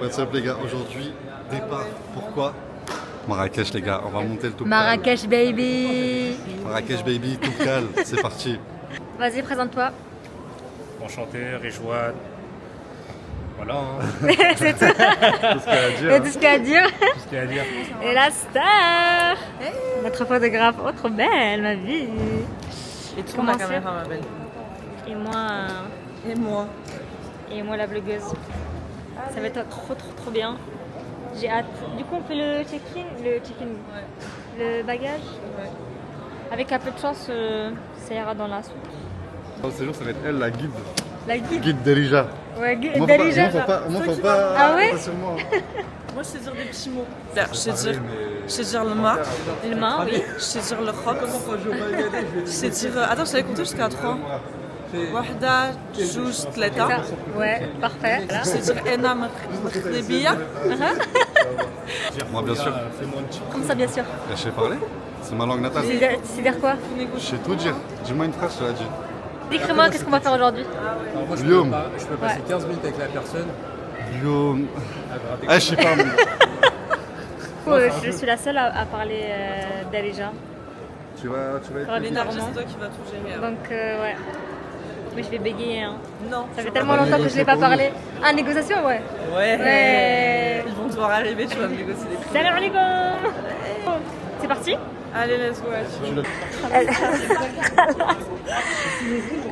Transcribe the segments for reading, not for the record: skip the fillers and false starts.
What's up les gars, aujourd'hui, départ, pourquoi Marrakech les gars, on va monter le Toubkal. Marrakech baby. Marrakech baby, Toubkal, c'est parti. Vas-y, présente-toi. Enchanté, Rijouane. Voilà. C'est tout. Tout ce qu'il y a à dire. Et tout ce qu'il y a à dire. Tout ce qu'il y a à dire. Et la star. Notre photographe, oh trop belle ma vie. Et tout Comment la caméra, ma belle. Et moi. Et moi. Et moi la blogueuse. Ça va être trop bien. J'ai hâte. Du coup on fait le check-in, le bagage. Ouais. Avec un peu de chance, ça ira dans la soupe. Dans ce jour, ça va être elle la guide. La guide. Guide d'Elija. Ouais, Moi, faut pas. Ah ouais passer sur moi. Moi, je sais dire des petits mots. Je sais dire le ma. Le main, oui. Je sais dire le khop. Je sais dire. Attends, je savais compter jusqu'à 3. Wahda, Jouj, Tleta. Ça. Ouais, parfait. Voilà. Je sais dire Ena Mkhribiya. Moi bien sûr. Fais-moi un petit. Comme ça, bien sûr. Je sais parler. C'est ma langue natale. C'est dire quoi? Je sais tout dire. Dis-moi une phrase, je te la dis. Décris-moi, qu'est-ce qu'on va faire aujourd'hui? Alors moi, Guillaume. je peux passer 15 minutes avec la personne. Guillaume. Elle va rater Ah, je sais pas. Je suis la seule à parler d'Alija. Tu vas être. L'énergie, c'est toi qui vas tout gérer. Donc, ouais. Mais je vais bégayer. Hein. Non. Ça fait tellement longtemps que je n'ai pas parlé. Ah, négociation, ouais. Ouais. Ils vont devoir arriver, tu vas me négocier des prix. Salam alaikum. C'est parti? Allez, let's go.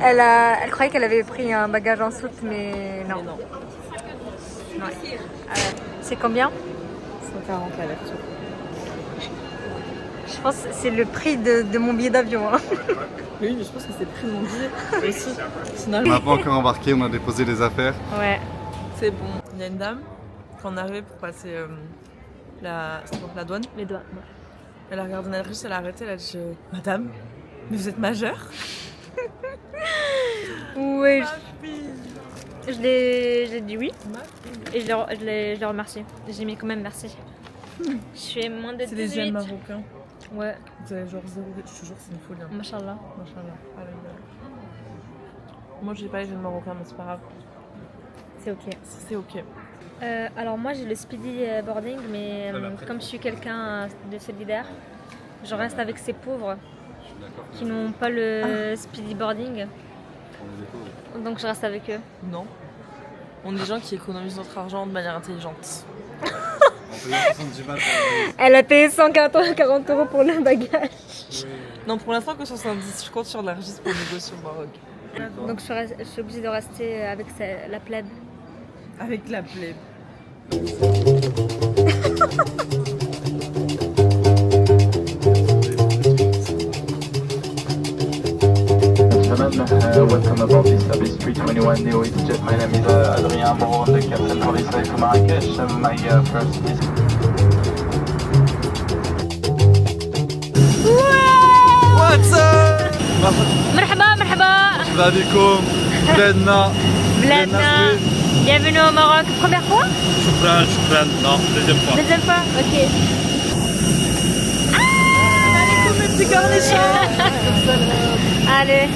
Elle croyait qu'elle avait pris un bagage en soute, mais non. Mais non. Ouais. C'est combien? 140 à l'air. Je pense que c'est le prix de mon billet d'avion. Hein. Oui, mais je pense que c'est le prix de mon billet aussi. Sinon, On n'a pas encore embarqué, on a déposé les affaires. Ouais. c'est bon. Il y a une dame, quand on est arrivé pour passer la douane, Les doigts. elle a regardé notre registre, elle a arrêté, elle a dit Madame, mais vous êtes majeure? Oui. Ma fille. J'ai dit oui. Ma fille. Et je l'ai remercié. J'ai mis quand même merci. Je suis moins de 18. C'est des jeunes marocains. Ouais, Vous avez genre 0, je te jure, c'est une folie. Hein. machallah. Machallah. Moi, j'ai pas les jeunes marocains, mais c'est pas grave. C'est ok. C'est ok. Alors moi j'ai le speedy boarding, mais comme je suis quelqu'un de solidaire, je reste avec ces pauvres qui n'ont pas le speedy boarding. Donc je reste avec eux. Non. On est des gens qui économisent notre argent de manière intelligente. Elle a payé 140 € pour le bagage. Non, pour l'instant, que 70. Je compte sur la registre pour négocier au Maroc. Donc je suis obligée de rester avec la plèbe. Avec la plèbe. Welcome aboard this service 321 Neo EasyJet. My name is Adrien Moron, the captain for this flight to Marrakech. My first is... What's up مرحبا مرحبا. Salam alaikum. بلادنا. بلادنا. Bienvenue au Maroc. Première fois? Choukran. Non, deuxième fois. Deuxième fois? Ok. Mes petits cornichons. Allez.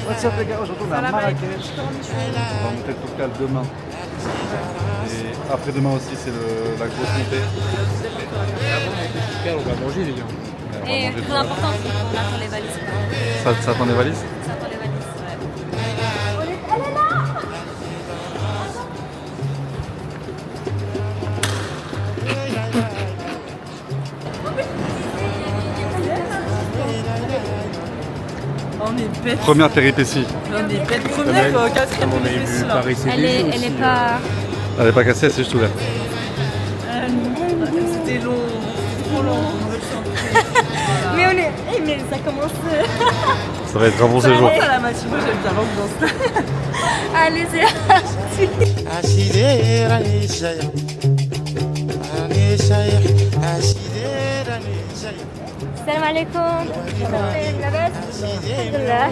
What's up les gars, aujourd'hui on est à Marrakech. On va monter le Toubkal demain. Et après-demain aussi c'est la grosse montée. On va manger les gars. On va Et manger très important, c'est qu'on attend les valises. Ça attend les valises? Ça attend les valises. On est bête. Première péripétie. On est bête. Première, quatrième On avait vu émission, là. Paris Elle est pas. Elle n'est pas cassée, elle s'est juste ouverte. C'était long. Trop long. Mais on est. Eh, mais ça commence. Ça va être un bon Ça séjour. commence à la matinée, j'aime bien l'ambiance. Allez, c'est parti. Salam alaikum. لاباس؟ الحمد لله.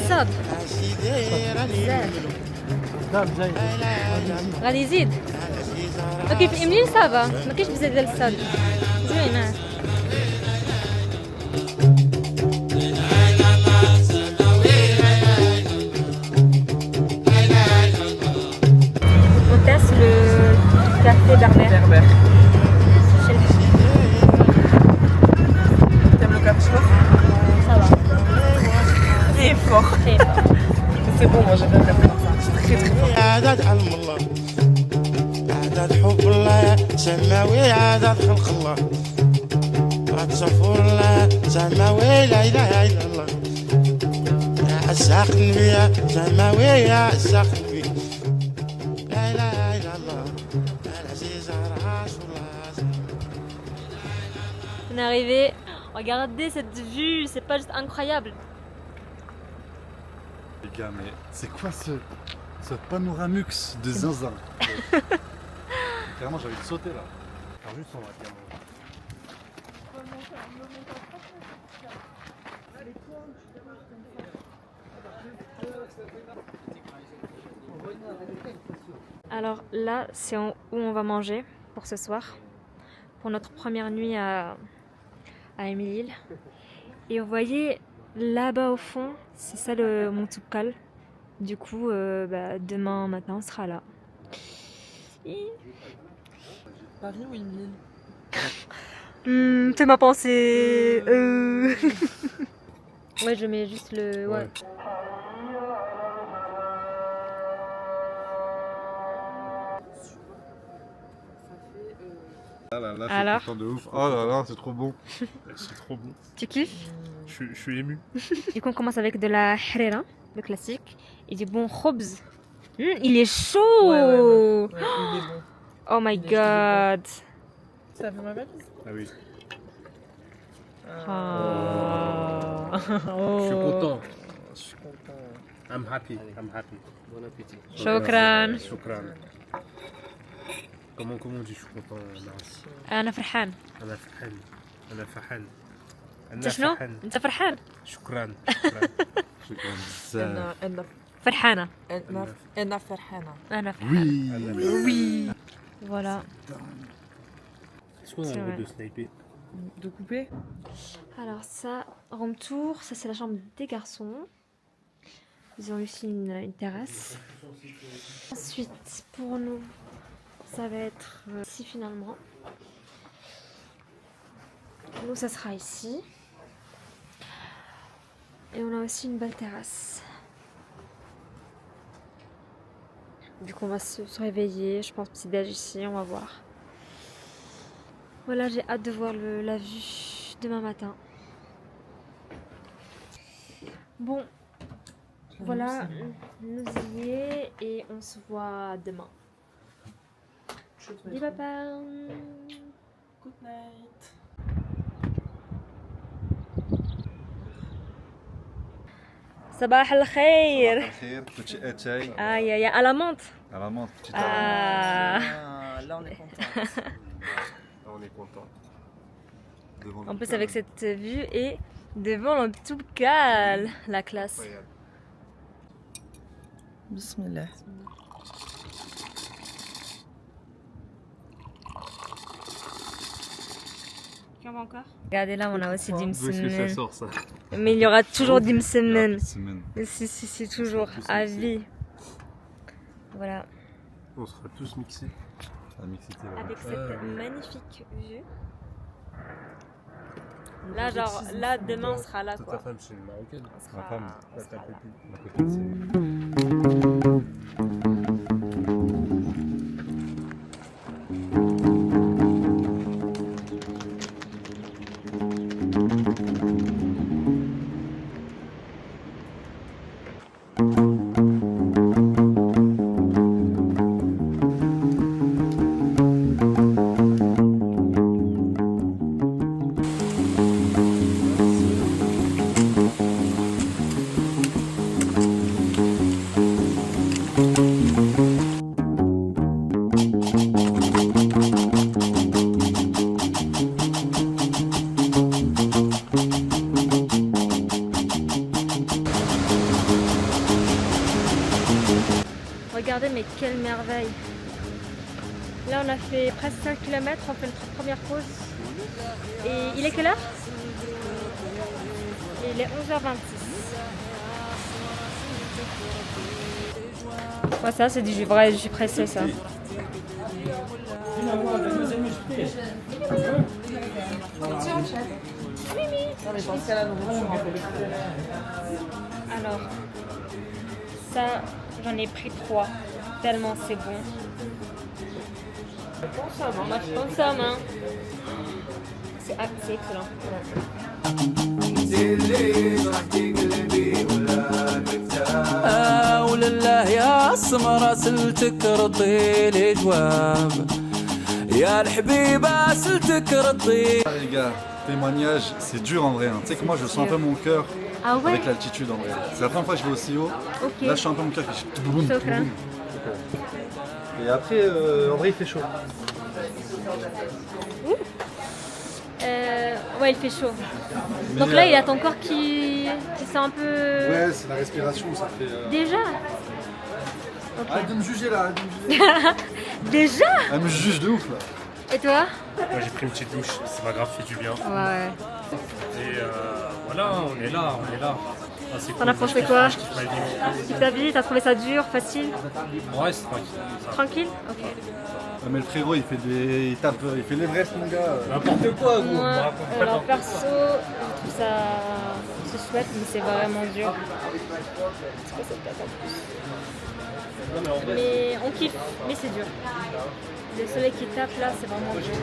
صب. زاد. غادي يزيد. اوكي في الاملي صافا ما كاينش بزاف ديال الصاد. زوينه. Berbère. Berbère. Chez le- T'aimes le café fort? Ça va. Très fort. Très fort. C'est bon, moi j'aime bien le café comme ça. C'est très très fort. عادات علم الله عادات حب الله سماوي عادات خلق الله عاد صفور الله سماوي لا اله الا الله يا عساق النبي سماوي يا عساق النبي لا اله الا الله العزيز رسول الله. On est arrivé. Regardez cette vue, c'est pas juste incroyable. Les gars, mais c'est quoi ce panoramux de zinzin? Carrément, j'ai envie de sauter là. Alors juste, on va dire. Alors là, c'est où on va manger pour ce soir, pour notre première nuit à Émile-Île. Et vous voyez là-bas au fond, c'est ça mon Toubkal. Du coup, demain matin, on sera là. Paris ou Émile? Fais ma pensée. Ouais, je mets juste le. Ouais. Ah là là, Alors je suis content de ouf. Oh là là, c'est trop bon. C'est trop bon. Tu kiffes? Je suis ému. Du coup, on commence avec de la harira, le classique, et du bon khobz. Il est chaud! Ouais, il est bon. Oh my Il est god! Ça fait ma valise? Ah oui. Ah. Je suis Oh. content. Je suis content. I'm happy. I'm happy. Bon appétit. Shukran. Shukran. Comment on dit je suis content? أنا فرحان. أنا فرحان. أنا فرحان. أنت شنو؟ أنت فرحان؟ شكرا. شكرا بزاف. فرحانة. أنا فرحانة. أنا فرحانة. Oui. Oui. Voilà. Est-ce qu'on a C'est le droit vrai. de sniper? De couper? Alors ça, room tour, ça c'est la chambre des garçons. Ils ont aussi une terrasse. Ensuite, pour nous, ça va être ici finalement. Nous, ça sera ici. Et on a aussi une belle terrasse. Du coup, on va se réveiller. Je pense petit-déj ici, on va voir. Voilà, j'ai hâte de voir la vue demain matin. Bon, voilà, nous y est et on se voit demain. Dis papa. Good night. صباح الخير. الخير petit échec Aïe aïe, à la menthe. à la menthe, petit Ah. Là on est content. On est content. devant En le plus calme. avec cette vue et devant le Toubkal, la classe. Bismillah. Tu en veux encore? Regardez là, on a aussi dim D'où est-ce que ça semen. sort ça? Mais il y aura toujours dim semen. Semaine. Si, toujours, à vie. Voilà. On sera tous mixés. La mixité, ouais. Avec cette magnifique vue. Là, genre, là, demain, on sera là, Ta quoi. femme, c'est une marocaine. On sera, Ma femme. on Ta sera là. copine. Ma copine, c'est... Regardez, mais quelle merveille. Là, on a fait presque 5 km, on fait notre première pause. Et il est quelle heure? Il est 11h26. Ouais, ça, c'est du vrai, je suis pressée, ça. mais dans ce cas-là, Alors, ça, j'en ai pris 3, tellement c'est bon. Moi, je consomme, hein. C'est excellent. ولله يا السمرة سلتك ردي لي جواب يا الحبيبة سلتك ردي. Les gars, témoignage, c'est dur en vrai. Hein. Tu sais que moi je sens un peu mon cœur Ah ouais? avec l'altitude en vrai. C'est la première fois que je vais aussi haut. Ok. Là je sens un peu mon cœur qui fait touboum, Chokran. touboum. Et après, en vrai il fait chaud. Ouais, il fait chaud. Mais, Donc là, il y a ton corps qui sent un peu... Ouais, c'est la respiration, ça fait... Déjà? Ok. Arrête de me juger là, arrête de me juger. Déjà? Elle me juge de ouf là. Et toi? Moi j'ai pris une petite douche, c'est pas grave, fait du bien. Ouais. Et voilà, on est là. Ah, c'est T'en as pensé quoi? Je kiffe ma vie. Tu t'as vu? T'as trouvé ça dur, facile? Ouais, c'est tranquille. Ça. Tranquille? Ok. Ouais, mais le frérot il fait il fait l'Everest mon gars. N'importe quoi, gros. Moi, alors perso, je trouve ça... C'est chouette, mais c'est vraiment dur. C'est quoi cette date en plus? Mais on kiffe, mais c'est dur. Le soleil qui tape là, c'est vraiment dur.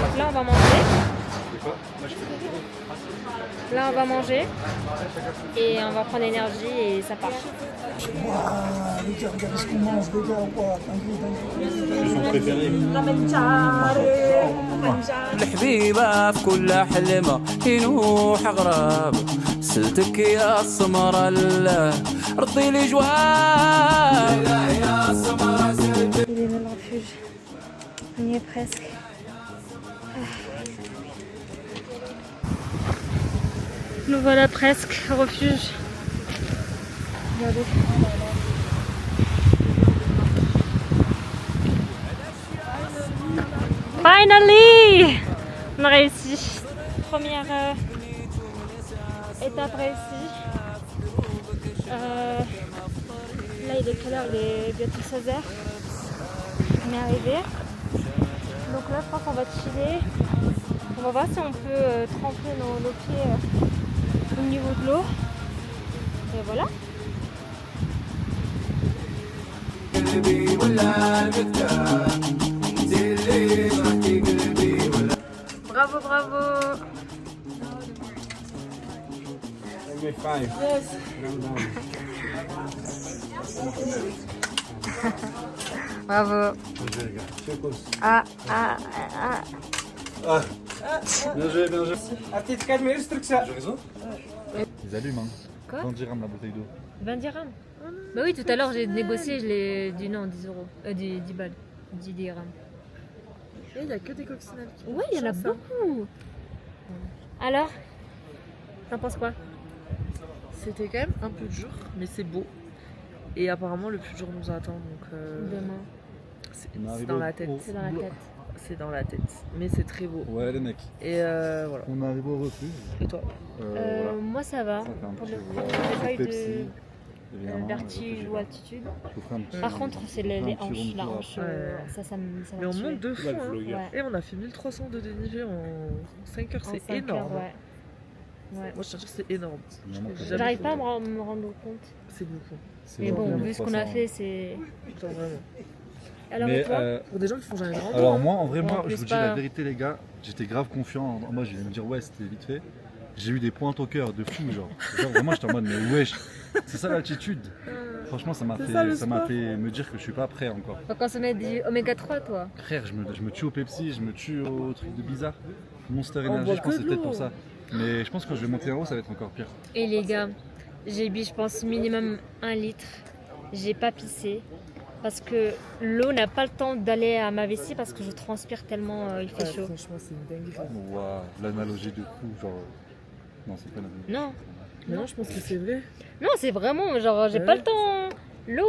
Donc là, on va manger. Là, on va manger. Et on va prendre l'énergie et ça part. الحبيبة في كل حلمة ينوح غراب سلتك يا السمرة لله ردي لي جواب يا السمرة سلتك. Il est dans le refuge. On y est presque. Nous voilà presque au refuge. Regardez. Finally! On a réussi. Première étape réussie. Là, il est quelle heure? Il est bientôt 16h. On est arrivé. Donc là, je pense qu'on va chiller. On va voir si on peut tremper nos pieds au niveau de l'eau. Et voilà. Bravo, bravo. Yes. Bravo. Ah. Bien joué, bien joué. J'ai raison? Ils allument hein. Quoi? 20 dirhams la bouteille d'eau. 20 dirhams. Bah oui, tout à l'heure j'ai négocié, je l'ai dit non, 10 euros. 10 balles. 10 dirhams. Et il n'y a que des coccinelles. Ouais, il y en a beaucoup. Alors, t'en penses quoi? C'était quand même un peu dur, mais c'est beau. Et apparemment, le plus dur nous attend. Donc, Demain. c'est dans la tête. C'est dans la tête. C'est dans la tête. Mais c'est très beau. Ouais les mecs. Et voilà. On est arrivé au refuge. Et toi? Voilà. Moi ça va. Ça fait un Pour petit le peu, coup, j'ai pas eu Pepsi, de évidemment, vertige le ou altitude. Je vous ferai un petit... Par contre, c'est les un petit hanches. room La tour hanche, après. ça me Mais on tuer. monte de fou. Hein. Ouais. Et on a fait 1300 de dénivelé en 5 heures. En C'est 5 énorme. heures, ouais. Ouais. Moi, je te jure, c'est énorme. Vraiment très Jamais J'arrive fait. pas à me rendre compte. C'est beaucoup. C'est Mais bon, vraiment vu ce qu'on a 300. fait, c'est. Genre, vraiment. Alors, Mais, et toi? Pour des gens qui font jamais de rando. alors hein. moi, en vrai, Ouais, en moi, plus je vous dis pas- la vérité les gars, j'étais grave confiant. Moi, je vais me dire ouais, c'était vite fait. J'ai eu des pointes au cœur de fou, genre. Vraiment, j'étais en mode mais wesh, c'est ça l'altitude. Franchement, ça m'a C'est ça, le fait sport. me dire que je suis pas prêt encore. Faut consommer du oméga 3, toi. Frère, je me tue au Pepsi, je me tue au truc de bizarre. Monster On Energy, boit je pense que que c'est de peut-être l'eau. pour ça. Mais je pense que quand je vais monter en haut, ça va être encore pire. Et les gars, j'ai bu, je pense, minimum 1 litre. J'ai pas pissé. Parce que l'eau n'a pas le temps d'aller à ma vessie parce que je transpire tellement il fait Ouais, chaud. franchement, c'est une dinguerie. Waouh, l'analogie de fou, genre. Non, c'est pas l'analogie. Non, Mais non, je pense que c'est vrai. non, c'est vraiment genre, j'ai Ouais. pas le temps. L'eau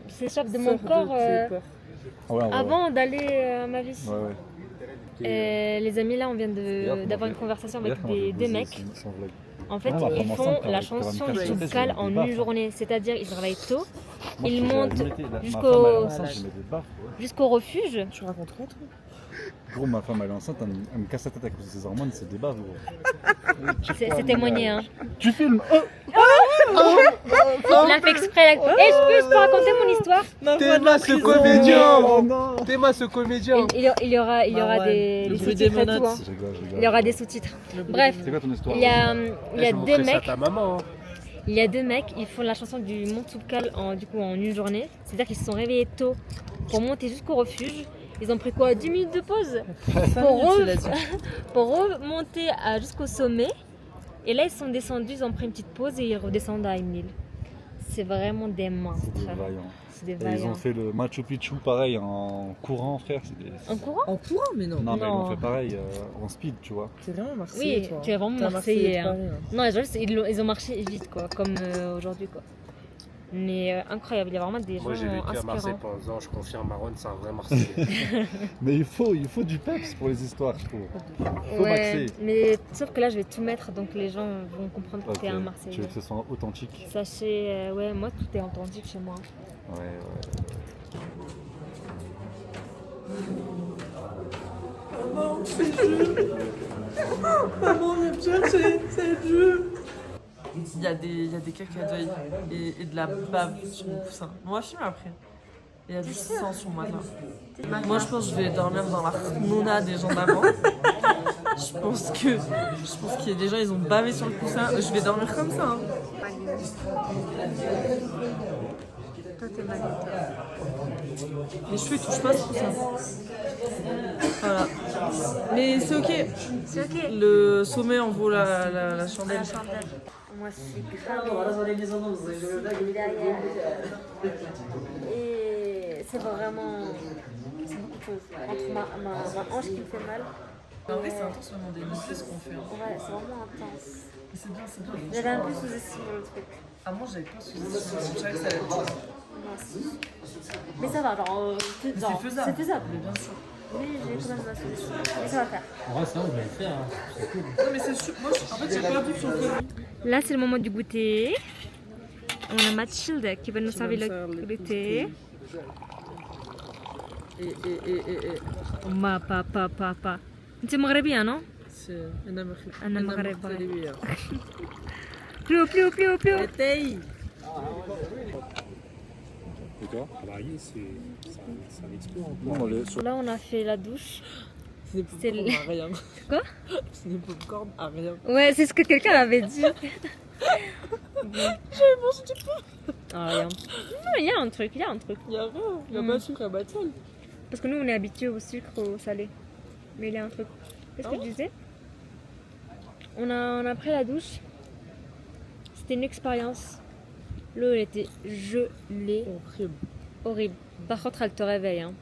s'échappe de mon Sors corps tes peurs. Ah ouais, ouais, avant d'aller à ma vessie. Ouais, ouais. Et les amis, là, on vient D'ailleurs, d'avoir comment une conversation D'ailleurs, avec comment je vais deux poser mecs. sans vlog. En fait, Ah, bah, ils vraiment font simple, la avec chanson Ramika, du je sais, Cal je mets en des baffes, une hein. journée. C'est-à-dire, ils travaillent tôt, Moi, ils je montent mettais ma jusqu'au- femme à l'enceinte, je mets des baffes, ouais. jusqu'au refuge. Tu racontes quoi, toi? Gros, ma femme elle est enceinte, elle me casse la tête à cause de ses hormones, c'est des baves gros. C'est témoigné, hein. Tu filmes Il a fait exprès. Et je peux raconter mon histoire. T'es-moi ce comédien. T'es-moi ce comédien. Il y aura des le bruit sous-titres des et tout. Hein. menottes. Je rigole. Il y aura des sous-titres. Bref, C'est quoi ton histoire? il y a Je deux montrerai ça à mecs. ta maman. Hein. Il y a deux mecs, ils font la chanson du Mont Toubkal en une journée. C'est-à-dire qu'ils se sont réveillés tôt pour monter jusqu'au refuge. Ils ont pris quoi 10 minutes de pause pour remonter jusqu'au sommet. Et là, ils sont descendus, ils ont pris une petite pause et ils redescendent à Emile. C'est vraiment des monstres. C'est des vaillants. C'est des Et ils ont vaillants. fait le Machu Picchu pareil en courant, frère. En courant? En courant, mais non. Non, mais ils l'ont fait pareil en speed, tu vois. T'es vraiment Marseillais, Oui, toi. tu es vraiment T'es un Marseillais. Hein. pareil, hein. Non, ils ont marché vite, quoi, comme aujourd'hui, quoi. Mais incroyable, il y a vraiment des Moi gens j'ai vécu à Marseille inspirants. pendant 2 ans, je confirme, Marwan c'est un vrai Marseillais. Mais il faut du peps pour les histoires, je trouve. Faut Ouais, maxer. mais sauf que là, je vais tout mettre, donc les gens vont comprendre que Ok, t'es un tu Marseillais. veux que ce soit authentique? Sachez, ouais, moi, tout est authentique chez moi. Ouais. Maman, on me chercher, c'est le jeu. Il y a des caca d'œil et de la bave sur mon coussin. On va filmer après. Il y a du sang sur moi là. Moi, je pense que je vais dormir dans la nona des gens d'avant. Je pense qu'il y a des gens, ils ont bavé sur le coussin. Je vais dormir comme ça. Hein. Toi, t'es malade. Mes cheveux, ils touchent pas ce coussin. Voilà. Mais c'est ok. C'est ok. Le sommet en vaut la chandelle. Moi, je suis grave. Derrière. Et c'est vraiment. C'est beaucoup de choses. Entre ma hanche qui me fait mal. En vrai, c'est intense de demander une ce qu'on fait. Ouais, c'est vraiment intense. Mais c'est bien, c'est bien. J'avais un peu sous-estimé le truc. Ah, moi, j'avais pas sous-estimé. Je savais que ça allait être dur. Moi aussi. Mais ça va, genre. C'est faisable. C'est faisable. Mais bien sûr. Oui, j'ai quand même sous-estimé. Mais ça va faire. Ouais, ça, on va le faire. Hein. C'est cool. Non, mais c'est sûr. Moi, en fait, j'ai pas vu sur le Covid. Là, c'est le moment du goûter. On a Mathilde qui va nous servir le goûter. Ma papa. C'est maghrebien, non? C'est un maghrébien. Plus. Tay. D'accord. Marié, c'est un exploit. Non, Là, on a fait la douche. C'est C'est popcorn à rien. Quoi? C'est des popcorn à rien. Ouais, c'est ce que quelqu'un avait dit. J'avais mangé du pain. Ah, rien. Non, il y a un truc. Il y a rien. Il y a pas de sucre à battle. Parce que nous, on est habitués au sucre, au salé. Mais il y a un truc. Qu'est-ce que tu disais? On a pris la douche. C'était une expérience. L'eau, elle était gelée. Horrible. Horrible. Par contre, elle te réveille. Hein.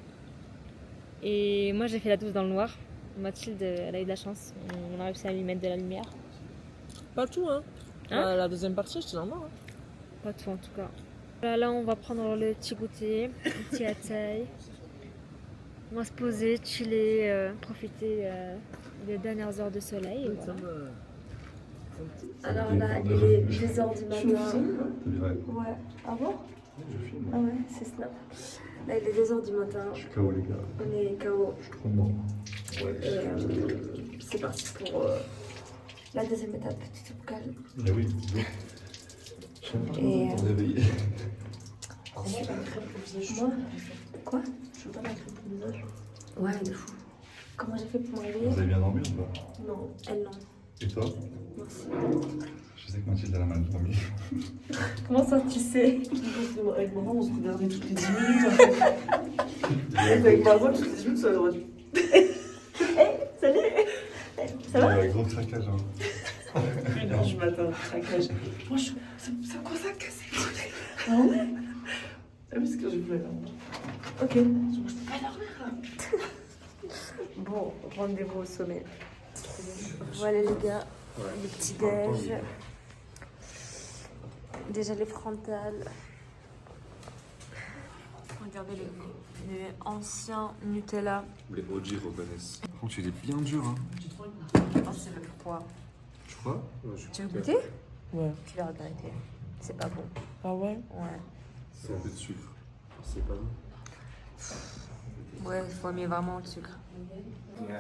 Et moi, j'ai fait la douche dans le noir. Mathilde, elle a eu de la chance. On a réussi à lui mettre de la lumière. Pas tout, hein. Hein? La deuxième partie, j'étais dans le noir. Hein. Pas tout, en tout cas. Là, on va prendre le petit goûter, le petit ataï. On va se poser, chiller, profiter des dernières heures de soleil. Et voilà. Alors là, il est 2h du matin. Ouais. Ah bon? Ah ouais, c'est snap. Là, il est 2h du matin. Je suis KO, les gars. On est KO. Je suis trop mort. C'est parti pour la deuxième étape du Toubkal. Mais oui, Et réveillé. moi? Quoi? Je veux pas la crème pour le visage. Ouais, de fou. Comment j'ai fait pour me réveiller? Vous avez bien dormi ou pas? Non, elle non. Et toi? Merci. Je sais que Mathilde elle a mal dormi. Comment ça tu sais? Avec maman, on se regardait toutes les 10 minutes. En fait. Avec maman, toutes les 10 minutes, ça aurait dû. Salut! Ça va? Ouais, gros craquage. Hein. 1h du matin, craquage. Moi, ça me commence à casser. Ah ouais? Ah oui, c'est que j'ai voulu là. Ok. Je peux pas dormir là. Bon, rendez-vous au sommet. Voilà les gars, le petit déj. Déjà les frontales. Regardez les anciens Nutella. Les OG reconnaissent. Par contre, il est bien dur. Hein. Oh, c'est le froid. Tu crois? Tu veux goûter? Ouais. Tu vas regretter. C'est pas bon. Ah ouais? Ouais. C'est un peu de sucre. C'est pas bon. Ouais, il faut aimer vraiment le sucre.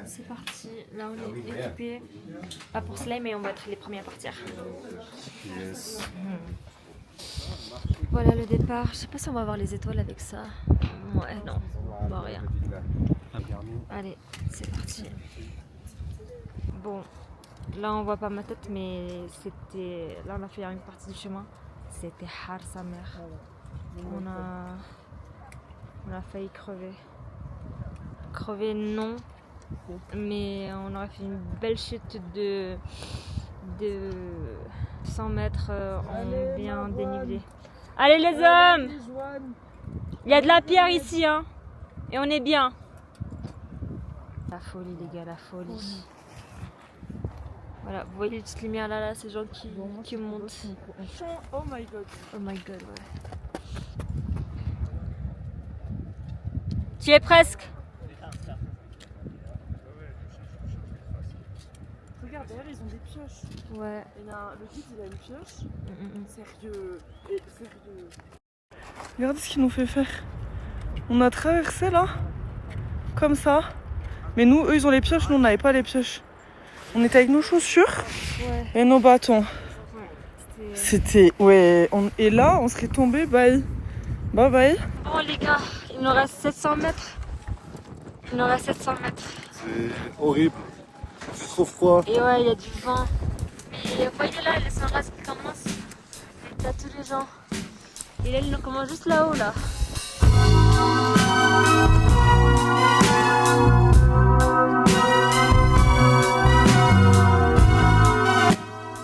C'est parti, là on est équipés. Pas pour cela, mais on va être les premiers à partir. Yes. Voilà le départ. Je sais pas si on va voir les étoiles avec ça. Ouais, non, on voit rien. Allez, c'est parti. Bon, là on voit pas ma tête, mais c'était. Là on a fait une partie du chemin. C'était hard sa mère. On a failli crever. Crever non, mais on aurait fait une belle chute de 100 mètres en bien dénivelé. Allez les hommes, il y a de la pierre ici hein, et on est bien. La folie les gars, la folie. Voilà, vous voyez les petites lumières là, ces gens qui montent. Oh my god. Oh my god, ouais. Tu es presque. Regarde, derrière, ils ont des pioches. Ouais. Et là, le guide, il a une pioche. Sérieux. Et sérieux. Regardez ce qu'ils nous fait faire. On a traversé là, comme ça. Mais nous, eux, ils ont les pioches, nous, on n'avait pas les pioches. On était avec nos chaussures et nos bâtons. Ouais, c'était... Ouais. Et là, on serait tombé. Bye. Bye bye. Bon les gars, il nous reste 700 mètres. Il nous reste 700 mètres. C'est horrible. C'est trop froid. Et ouais, il y a du vent. Mais vous voyez là, les sunrise qui commencent. T'as tous les gens. Et là, il nous commence juste là-haut là.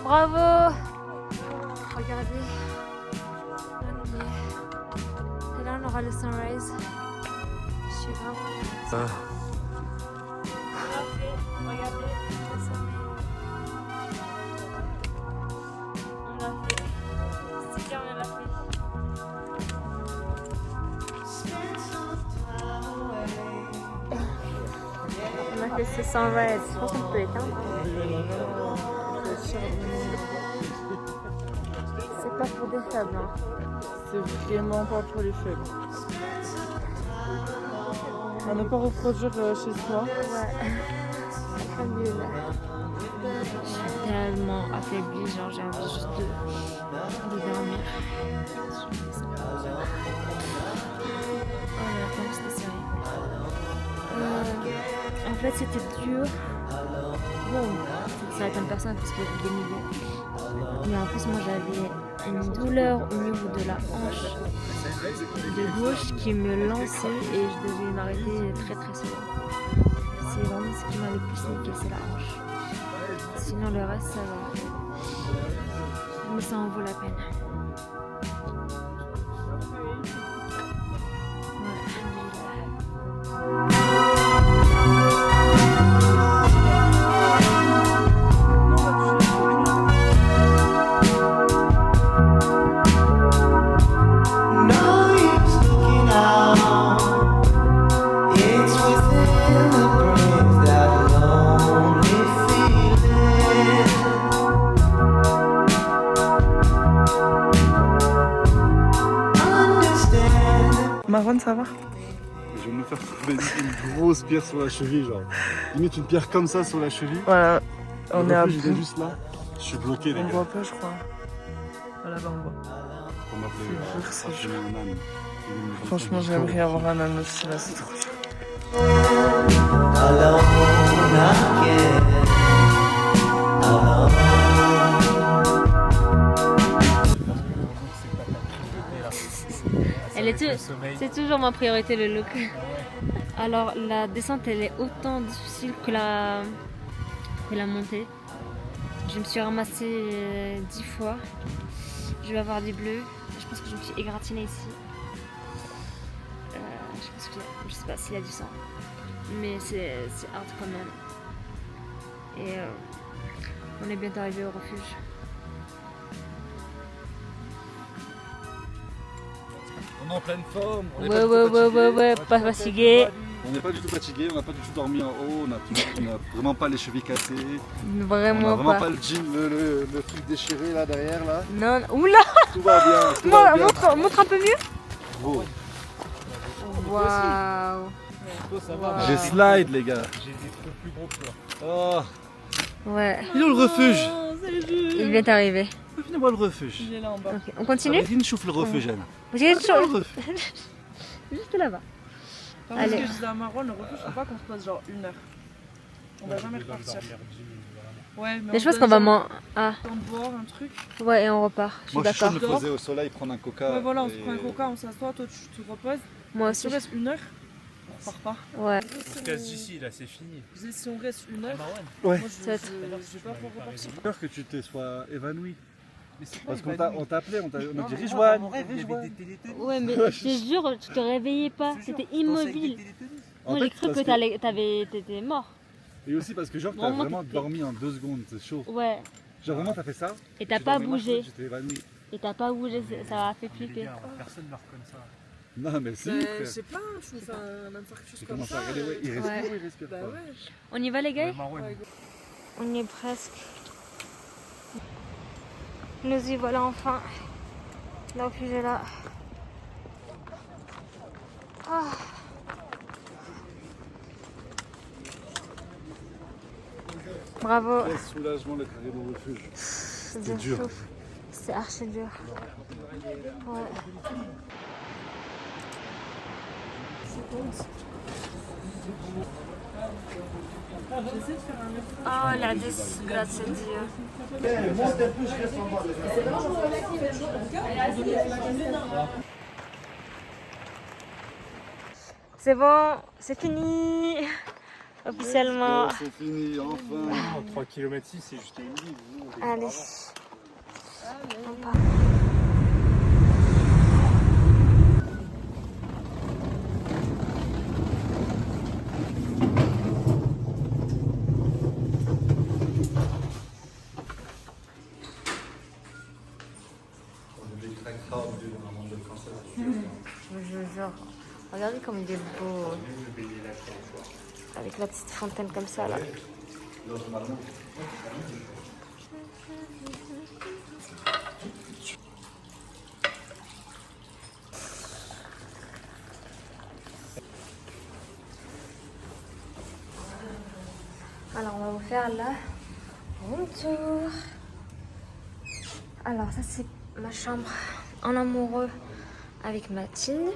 Bravo! Regardez. Et là, on aura le sunrise. Je suis vraiment. Regardez, le sommet. On l'a fait. C'est bien, on l'a fait. On a fait ce sunrise. Je pense qu'on peut éteindre. C'est pas pour des faibles. Hein. C'est vraiment pas pour les faibles. À ne pas reproduire chez soi. Ouais. Alhamdulillah. Je suis tellement affaiblie, genre j'ai envie juste de dormir. Oh là, comment c'était serré. En fait c'était dur. Bon, ça va être une personne parce qu'il y a des milliers. Mais en plus moi j'avais une douleur au niveau de la hanche de gauche qui me lançait et je devais m'arrêter très très souvent. C'est vraiment ce qui m'a le plus niqué, c'est la hanche. Sinon le reste ça va. Mais ça en vaut la peine. Marwan, ça va? Je vais me faire trouver une grosse pierre sur la cheville, genre. Limite une pierre comme ça sur la cheville. Voilà, on est à bout. J'étais juste là. Je suis bloqué, les On gars. voit pas, je crois. Voilà, bah on voit. On m'appelait C'est dur. un âne. Franchement, j'aimerais avoir un âne aussi, là, c'est trop dur. C'est toujours ma priorité le look. Alors la descente elle est autant difficile que la montée. Je me suis ramassée 10 fois. Je vais avoir des bleus. Je pense que je me suis égratignée ici. Je sais pas s'il y a du sang. Mais c'est hard quand même. Et on est bientôt arrivé au refuge. On est en pleine forme. Ouais, pas fatigué. On n'est pas du tout fatigué, on n'a pas du tout dormi en haut, on n'a vraiment pas les chevilles cassées. Vraiment, on n'a vraiment pas le jean, le truc déchiré là derrière là. Non, oula. Tout va bien. Tout va bien. Montre un peu mieux. Gros. Waouh. Toi, ça va. J'ai slide, les gars. J'ai des trop plus gros que toi. Oh, Ouais. il est où le refuge? Il vient d'arriver. Venez-moi le refuge. Il est là en bas. Ok, on continue? Aline chauffe le refuge, Anne. J'ai Venez le refuge. juste là-bas. Par contre, ce Allez. que je disais à Marwan, le refuge, faut pas qu'on se pose genre 1 heure. On va jamais repartir. Ouais, Mais je pense qu'on va manger. Ah, temps de boire un truc. ouais, et on repart. Je suis Moi, je suis chaud d'accord. de me poser au soleil, prendre un coca. Ouais, voilà, on se et- prend un coca, on s'assoit, toi tu te reposes. Moi Si aussi. on reste 1 heure, on repart pas. Ouais. On casse d'ici, là, c'est fini. Je disais, si on reste 1 heure, Ouais. moi Ça va être- je vais pas pouvoir repartir. J'ai peur que tu te sois évanoui. Parce qu'on évanoui. t'a appelé, on a dit Rijwan. Ouais, mais je te jure, tu te réveillais pas. C'était immobile. En Moi, fait, j'ai cru parce que t'étais mort. Et aussi parce que genre, t'as Vraiment, vraiment t'étais- dormi en 2 secondes, c'est chaud. Ouais. Genre vraiment, t'as fait ça. Et t'as j'ai pas dormi bougé. marche, J'étais évanoui. Et t'as pas bougé, ça a fait Les flipper. gars, personne ne meurt comme ça. Non, mais si, Je frère. sais pas, je me fais un infarctus J'ai comme commencé ça. à regarder, ouais, il respire Ouais. ou il respire Bah pas. ouais. On y va, les gars? Ouais, Marwan. On y est presque. Nous y voilà enfin. Le refuge est là. Ah. Bravo. Quel soulagement d'être arrivé au refuge. C'était dur. C'était archi dur. Ouais. Oh la grazie a Dio. C'est bon, c'est fini. Officiellement. C'est fini, enfin. 3 km 6, c'est juste une ville. Allez. On part. Je vous jure. Regardez comme il est beau. Avec la petite fontaine comme ça là. Alors on va vous faire la room tour. Alors ça c'est ma chambre en amoureux avec Mathilde.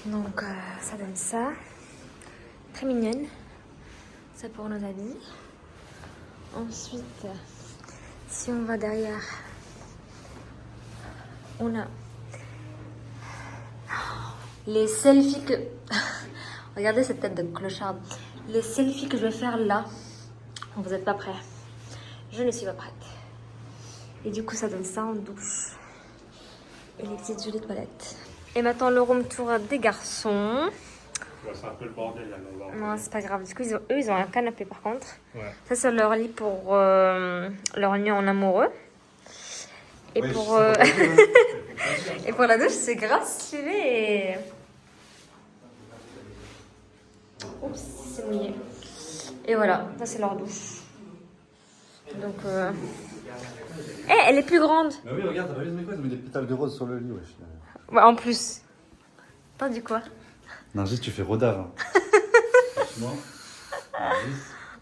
Donc ça donne ça. Très mignonne. Ça pour nos habits. Ensuite, si on va derrière, on a les selfies que... Regardez cette tête de clocharde. Les selfies que je vais faire là. Vous n'êtes pas prêts. Je ne suis pas prête. Et du coup, ça donne ça en douche. Et les petites jolies toilettes. Et maintenant, le room tour des garçons. C'est un peu le bordel là. Non, c'est pas grave. Du coup, eux, ils ont un canapé par contre. Ouais. Ça, c'est leur lit pour leur nuit en amoureux. Et Ouais, pour, je sais pas et pour la douche, c'est grave stylé. Oups, c'est mouillé. Et voilà, ça, c'est leur douche. Donc, Eh, elle est plus grande. Mais oui, regarde, t'as pas vu mes quoi? Ils ont mis des pétales de rose sur le lit, wesh. Ouais, en plus. T'as dit quoi? Non, juste tu fais rodave. Hein. Franchement.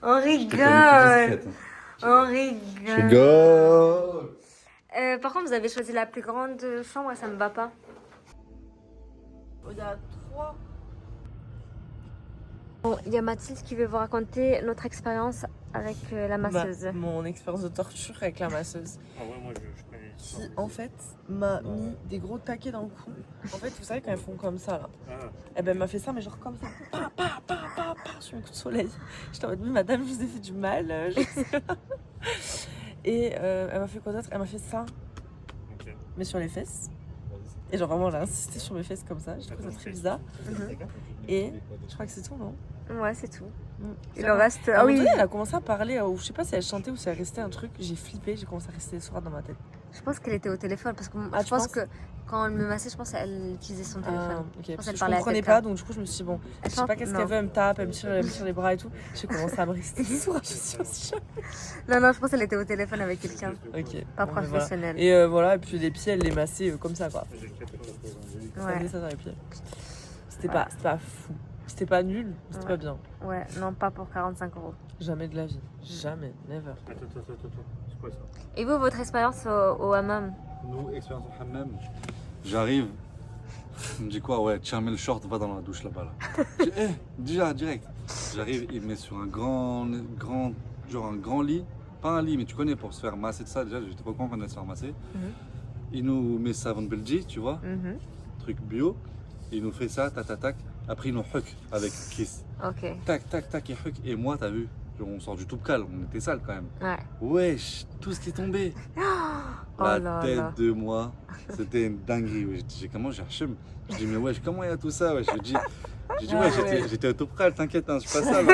On Je te connais plus rigole. discrète, hein. On Je rigole. rigole. Par contre, vous avez choisi la plus grande chambre et ça me va pas. Il y a 3. Bon, il y a Mathilde qui veut vous raconter notre expérience avec la masseuse. Mon expérience de torture avec la masseuse. Ah ouais, moi je connais. Qui en fait m'a mis des gros taquets dans le cou. En fait, vous savez quand elles font comme ça là. Ah, Eh ben elle m'a fait ça mais genre comme ça. Sur un coup de soleil. J'étais en mode mais madame, je vous ai fait du mal. Je sais pas. Et elle m'a fait quoi d'autre? Elle m'a fait ça, ok. mais sur les fesses. Et genre vraiment elle a insisté sur mes fesses comme ça. Je trouve ça très bizarre. Et je crois que c'est tout, non? Ouais, c'est tout. Mm. Il en reste. À un Ah moment oui. donné, elle a commencé à parler, ou je sais pas si elle chantait ou si elle restait un truc. J'ai flippé, j'ai commencé à rester le soir dans ma tête. Je pense qu'elle était au téléphone parce que Ah, je tu pense penses que quand elle me massait, je pense qu'elle utilisait son téléphone. Ok, Je pense parce qu'elle que je parlait à comprenais quelqu'un. pas, donc du coup je me suis dit bon, je sais pas qu'est-ce Non. qu'elle veut, elle me tape, elle me tire les bras et tout. Je commence à me rester des sourds, je suis aussi Non, je pense qu'elle était au téléphone avec quelqu'un. Ok. Pas bon, mais professionnel. Voilà. Et voilà, et puis les pieds, elle les massait comme ça quoi. Elle Ouais. faisait ça dans les pieds. C'était pas fou. C'était pas nul, c'était pas bien. Ouais, non, pas pour 45 €. Jamais de la vie. Jamais, never. Attends, c'est quoi ça? Et vous, votre expérience au hammam? Nous, expérience au hammam. J'arrive, il me dit quoi? Ouais, tiens, mets le short, va dans la douche là-bas. Là. Je dis, déjà, direct. J'arrive, il me met sur un grand lit. Pas un lit, mais tu connais, pour se faire masser de ça. Déjà, j'étais pas au courant qu'on allait se faire masser. Il nous met savon belgi, tu vois, truc bio. Il nous fait ça, tac, tac, tac. Après, il nous huck avec kiss. Ok. Tac, tac, tac, il huck. Et moi, t'as vu, genre, on sort du Toubkal, on était sale quand même. Ouais. Wesh, tout ce qui est tombé. Oh La là tête là. de moi, c'était une dinguerie. Wesh. J'ai comment j'ai hachim. Je dis mais wesh, comment il y a tout ça? Wesh. J'ai dit ouais, j'étais au Toubkal, t'inquiète, hein, je suis pas sale.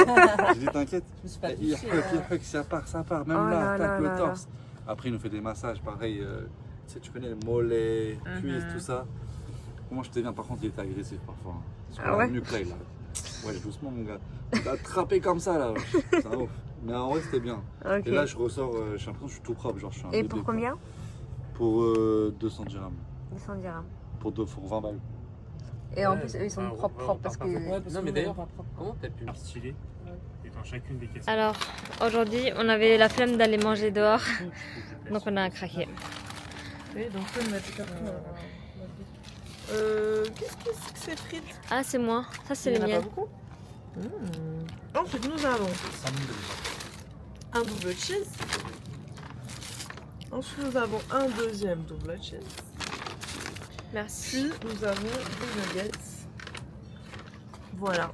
J'ai dit t'inquiète. Je me suis pas Il touchée, huck, ça part, même Oh là, là tac, là le là torse. Après, il nous fait des massages, pareil. Tu sais, tu connais les mollets, cuisses, tout ça. Moi, je te viens, par contre, il était agressif parfois. Hein. Sur Ah la ouais nuque là, ouais, doucement, mon gars. Il t'a attrapé comme ça, là. Wesh. C'est un ouf. Mais en vrai, c'était bien. Ok. Et là, je ressors, j'ai l'impression que je suis tout propre. Genre, je suis un Et bébé, pour quoi. combien? Pour 200 dirhams. 200 dirhams. Pour 20 balles. Et en plus, eux, ils sont propres parce que. Non, mais d'ailleurs, comment t'as pu. Stylé. Et dans chacune des caisses. Alors, aujourd'hui, on avait la flemme d'aller manger dehors, donc on a craqué. Oui, donc on m'a dit qu'est-ce que c'est que ces frites? Ah, c'est moi. Ça, c'est les Il y en a miennes. pas beaucoup. Ensuite, nous avons un double cheese. Ensuite, nous avons un deuxième double cheese. Merci. Puis, nous avons des nuggets. Voilà.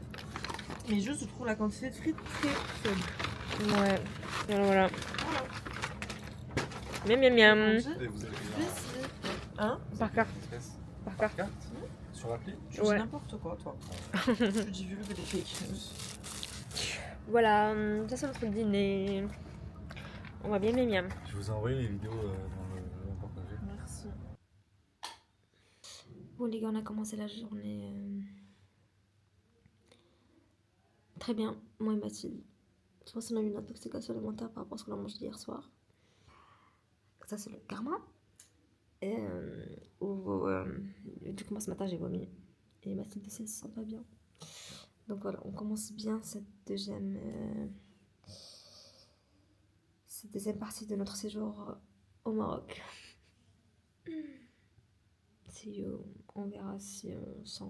Mais juste, je trouve la quantité de frites très faible. Ouais. Voilà. Miam, miam. Hein? Par carte. Par carte. Sur l'appli? Tu dis Ouais. n'importe quoi, toi. Je divulgue des fake news. Voilà, ça c'est notre dîner. On va bien miam. Je vous ai envoyé les vidéos dans le partagé. Merci. Bon les gars, on a commencé la journée très bien, moi et Mathilde. Je pense qu'on a eu une intoxication alimentaire par rapport à ce qu'on a mangé hier soir. Ça c'est le karma. Et du coup moi ce matin j'ai vomi. Et Mathilde aussi elle se sent pas bien. Donc voilà, on commence bien cette deuxième partie de notre séjour au Maroc. On verra si on sent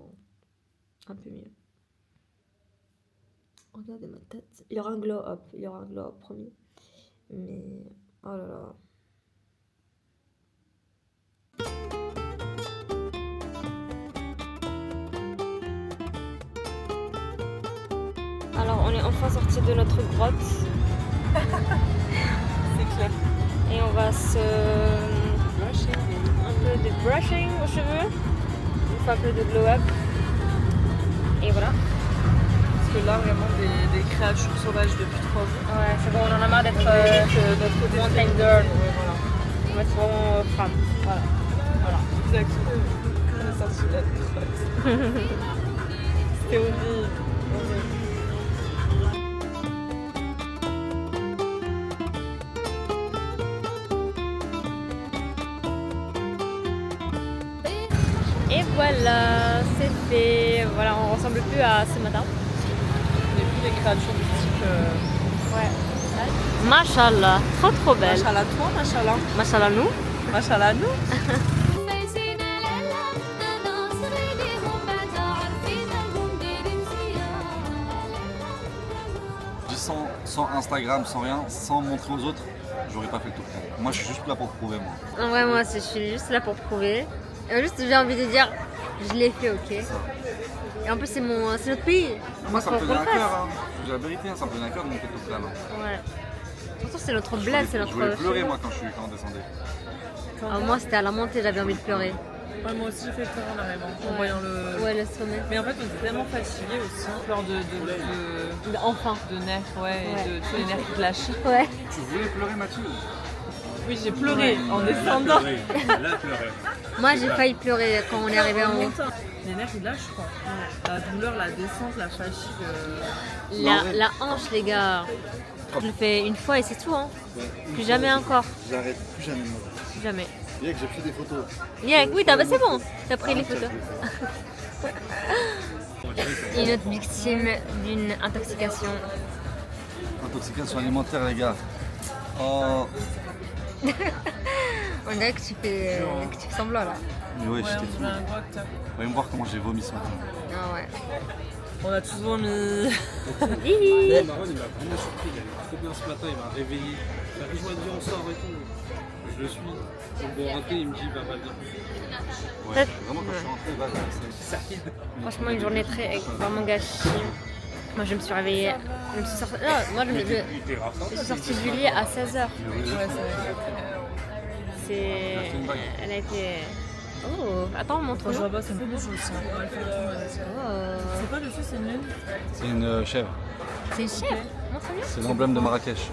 un peu mieux. Regardez ma tête. Il y aura un glow up, promis. Mais oh là là. Alors on est enfin sorti de notre grotte. C'est clair. Et on va se... un peu de brushing aux cheveux. On fait un peu de glow up. Et voilà. Parce que là, vraiment, des créatures sauvages depuis 3 jours. Ouais, c'est bon, on en a marre d'être notre côté montagne girl. Ouais, voilà. On va être vraiment femme. Voilà. Exactement. On est sorti de la grotte. C'était horrible. Et voilà, c'est fait. Voilà, on ressemble plus à ce matin. On est plus des créatures mystiques. Ouais. Mashallah, trop belle. Machallah toi, machallah. Mashallah nous. Machallah nous. Je dis sans Instagram, sans rien, sans montrer aux autres, j'aurais pas fait le tour. Moi je suis juste là pour prouver moi. Ouais, moi aussi, je suis juste là pour prouver. Et juste, j'ai envie de dire, je l'ai fait, ok. Et en plus, c'est notre pays. Moi ça me Faut tenait qu'on à le cœur, fasse. hein. Je dis la vérité, hein, ça me tenait à cœur de monter le tour. Ouais. Surtout, c'est notre bled, c'est notre. Je voulais pleurer moi quand on descendait. Ah, moi, c'était à la montée, j'avais envie de pleurer. Ouais, moi aussi j'ai fait peur en arrivant, en voyant le... Ouais, le sommet. Mais en fait on était tellement fatigués aussi, peur de Enfin. nerfs, ouais, et de tous les nerfs qui te lâchent. Ouais. Tu voulais pleurer Mathilde? Oui, j'ai pleuré en descendant. Là, pleurer. Moi, j'ai failli pleurer quand on est arrivé en haut. Les nerfs, ils lâchent, je crois. La douleur, la descente, la fatigue. La hanche, les gars. Je le fais une fois et c'est tout, hein. Plus jamais encore. J'arrête plus jamais. Jamais. Il y a que j'ai pris des photos. Yeah, oui, c'est bon. T'as pris les photos. Une autre victime d'une intoxication. Intoxication alimentaire, les gars. Oh. On dirait que tu fais semblant là. Mais ouais, Ouais, j'étais on fou. fait un gros acteur. Voyez me voir comment j'ai vomi ce matin. Ah ouais. On a tous vomi. Hihi. Marwan, il m'a vraiment surpris. Il allait trop bien ce matin. Il m'a réveillé. Il m'a dit, on sort et tout. Je le suis. Donc, bon, rentré, il me dit, va pas bien. Ouais, vraiment, quand je suis rentré, bah, Ça vide. Franchement, une journée vraiment gâchée. Moi, je me suis réveillée. Je me suis sortie. Non, moi, je suis sortie du lit à 16h. Ouais, c'est Elle a été. Oh, attends, je montre-nous. vois pas, c'est un peu chaud aussi. C'est quoi le dessus, c'est nul? c'est une chèvre. C'est une chèvre. Montre-nous. C'est l'emblème de Marrakech.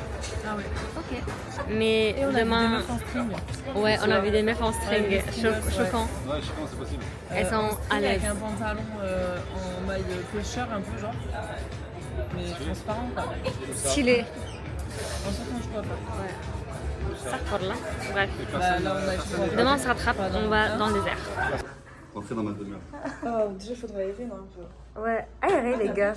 Ah ouais. Ok. Mais Et on a vu des demain. meufs en string. Ouais, on a vu des meufs en string. Ouais, des string, Choquant. Ouais, je sais pas, c'est possible. Elles sont En à string l'aise. avec un pantalon en maille pêcheur un peu genre. Mais transparent quoi. Stylé. On s'en change pas. Ça pour là. Bref. Bah là on a été. Demain, on se rattrape. On va dans le désert. Entrez dans ma demeure. Déjà il faudrait aérer un peu. Ouais, aéré les gars.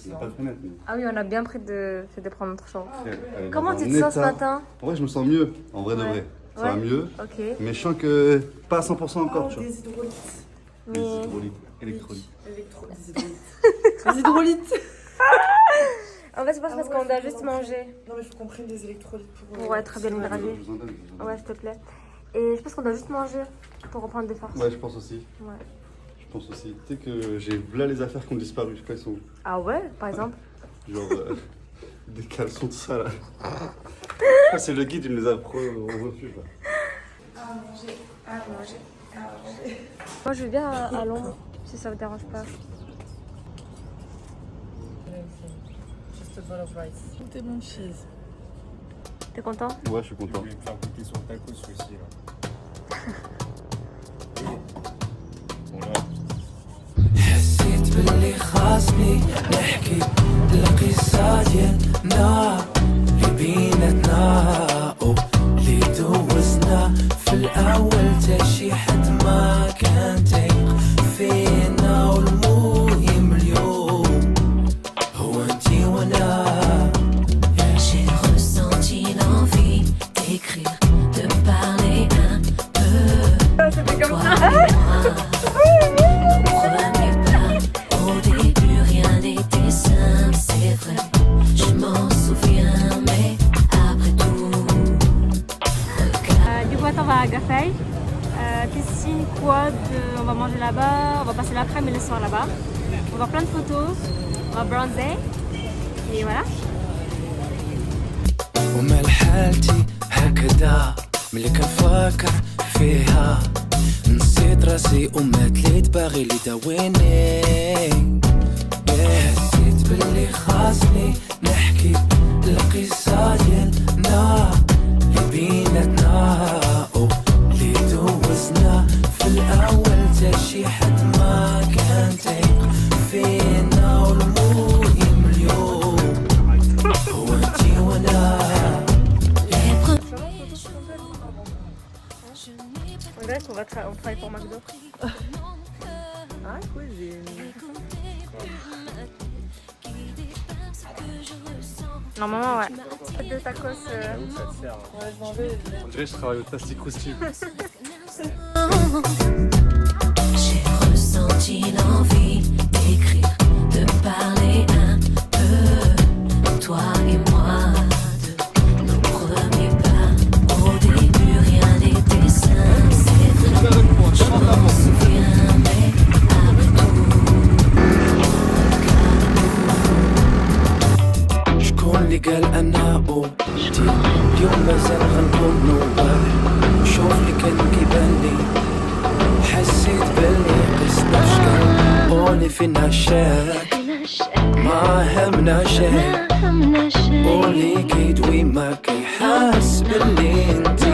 Il n'y a pas de fenêtre. Mais... Ah oui, on a bien pris de prendre notre chambre. Elle est Comment dans tu un te sens ce état- matin? En vrai, je me sens mieux. En vrai de Ouais. vrai. Ça Ouais. va mieux. Ok. Mais je sens que pas à 100% encore, tu vois. Des hydrolytes. Les Mais. hydrauliques, électrolytes. Des hydrolytes. En fait, c'est pas parce qu'on doit juste manger Non mais il faut qu'on prenne des électrolytes pour être bien hydraté. Je vous en donne, je vous en donne. Ouais, s'il te plaît. Et je pense qu'on doit juste manger pour reprendre des forces. Ouais, je pense aussi. Ouais. Je pense aussi. Tu sais que j'ai là les affaires qui ont disparu. Je sais pas, ils sont où. Ah ouais, par exemple? Genre des caleçons, tout ça là. Ah, c'est le guide, il me les a au refuge là. Moi, je veux bien à l'ombre, si ça vous dérange pas. Just a bowl of rice. Tout est bon cheese. T'es content? Ouais, je suis content. Je vais me faire goûter son tacos aussi, là. حسيت باللي خاصني نحكي القصة ديالنا اللي بيناتنا اللي دوزنا في الأول تا شي حد ما كان تايق فينا والمهم اليوم هو انتي وانا. J'ai ressenti l'envie d'écrire, de parler un peu. C'était comme Toi et moi, nos premiers pas. Au début, rien n'était simple, c'est vrai. Je m'en souviens, mais après tout, Du coup, attends, on va à Gafay. Piscine, quad, on va manger là-bas, on va passer l'après-midi et le soir là-bas. On va voir plein de photos, on va bronzer. Et voilà. ومال حالتي هكذا ملي كنفكر فيها نسيت راسي وما تليت باغي اللي داويني. حسيت باللي خاصني نحكي القصة ديالنا اللي بيناتنا اللي دوزنا في الأول تا شي حد ما كان تايق فينا والمهم اليوم هو انتي وانا. On dirait qu'on on travaille pour McDo. Ah cuisine. Normalement, ouais. De tacos. Ça te sert. Ouais, je m'en vais. On dirait que je travaille au Tasty Krusty. j'ai ressenti l'envie d'écrire, de parler un peu. Toi et moi, de nos premiers pas. Au début, rien n'était simple, c'est vrai. Je m'en souviens, mais après tout, شكون اللي قال انا انتي اليوم مازال غنكون نوار. شوف اللي كان كيبانلي حسيت باللي قصة شكال قولي فينا شاك ما ما همنا شيء وليكي دوي ما كي حاس باللي انتي